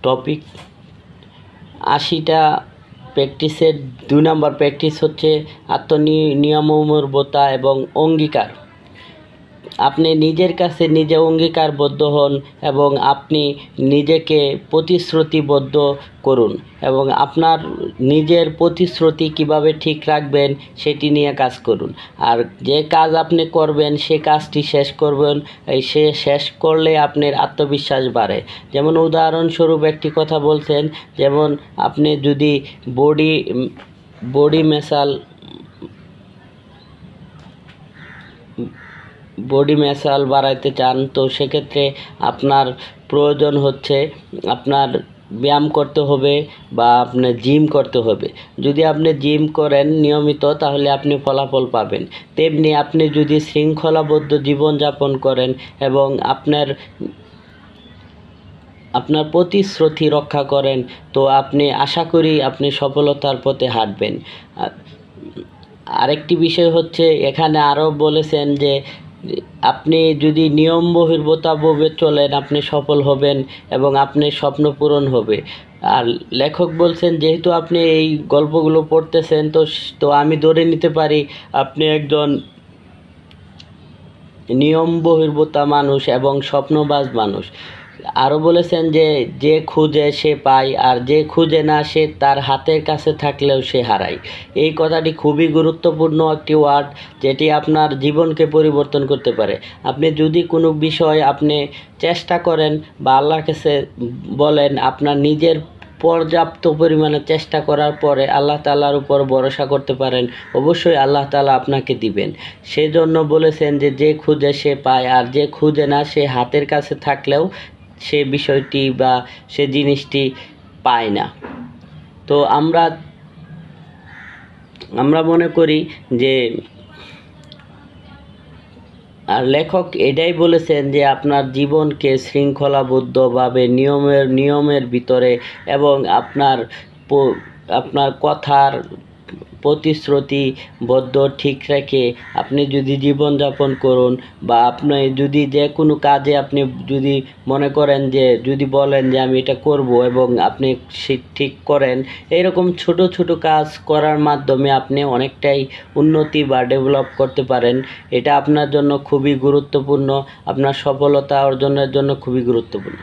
Topic 80টা প্র্যাকটিসের 2 নম্বর practice হচ্ছে আত্মনিয়মমূর্বতা এবং অঙ্গীকার। আপনি নিজের কাছে নিজে অঙ্গীকারবদ্ধ হন এবং আপনি নিজেকে প্রতিশ্রুতিবদ্ধ করুন এবং আপনার নিজের প্রতিশ্রুতি কিভাবে ঠিক রাখবেন সেটি নিয়ে কাজ করুন। আর যে কাজ আপনি করবেন সে কাজটি শেষ করবেন, সে শেষ করলে আপনার আত্মবিশ্বাস বাড়ে। যেমন উদাহরণস্বরূপ একটি কথা বলছেন, যেমন আপনি যদি বডি ম্যাসাল বাড়াইতে চান, তো সেক্ষেত্রে আপনার প্রয়োজন হচ্ছে আপনার ব্যায়াম করতে হবে বা আপনার জিম করতে হবে। যদি আপনি জিম করেন নিয়মিত তাহলে আপনি ফলাফল পাবেন। তেমনি আপনি যদি শৃঙ্খলাবদ্ধ জীবনযাপন করেন এবং আপনার প্রতিশ্রুতি রক্ষা করেন, তো আপনি আশা করি আপনি সফলতার পথে হাঁটবেন। আরেকটি বিষয় হচ্ছে, এখানে আরও বলেছেন যে আপনি যদি নিয়ম বহির্ভূতভাবে চলেন আপনি সফল হবেন এবং আপনার স্বপ্ন পূরণ হবে। আর লেখক বলছেন, যেহেতু আপনি এই গল্পগুলো পড়তেছেন, তো আমি ধরে নিতে পারি আপনি একজন নিয়ম বহির্ভূত মানুষ এবং স্বপ্নবাজ মানুষ। আরও বলেছেন যে যে খুঁজে সে পায়, আর যে খুঁজে না সে তার হাতের কাছে থাকলেও সে হারায়। এই কথাটি খুবই গুরুত্বপূর্ণ একটি ওয়ার্ড, যেটি আপনার জীবনকে পরিবর্তন করতে পারে। আপনি যদি কোনো বিষয় আপনি চেষ্টা করেন বা আল্লাহর কাছে বলেন, আপনার নিজের পর্যাপ্ত পরিমাণে চেষ্টা করার পরে আল্লাহ তাআলার উপর ভরসা করতে পারেন, অবশ্যই আল্লাহ তাআলা আপনাকে দিবেন। সেজন্য বলেছেন যে যে খুঁজে সে পায়, আর যে খুঁজে না সে হাতের কাছে থাকলেও সে বিষয়টি বা সে জিনিসটি পায় না। তো আমরা মনে করি যে, আর লেখক এটাই বলেছেন যে আপনার জীবনকে শৃঙ্খলাবদ্ধভাবে নিয়মের ভিতরে এবং আপনার কথার প্রতিশ্রুতিবদ্ধ ঠিক রেখে আপনি যদি জীবনযাপন করুন, বা আপনি যদি যে কোনো কাজে আপনি যদি মনে করেন যে যদি বলেন যে আমি এটা করব এবং আপনি সে ঠিক করেন, এরকম ছোট ছোট কাজ করার মাধ্যমে আপনি অনেকটাই উন্নতি বা ডেভেলপ করতে পারেন। এটা আপনার জন্য খুবই গুরুত্বপূর্ণ, আপনার সফলতা অর্জনের জন্য খুবই গুরুত্বপূর্ণ।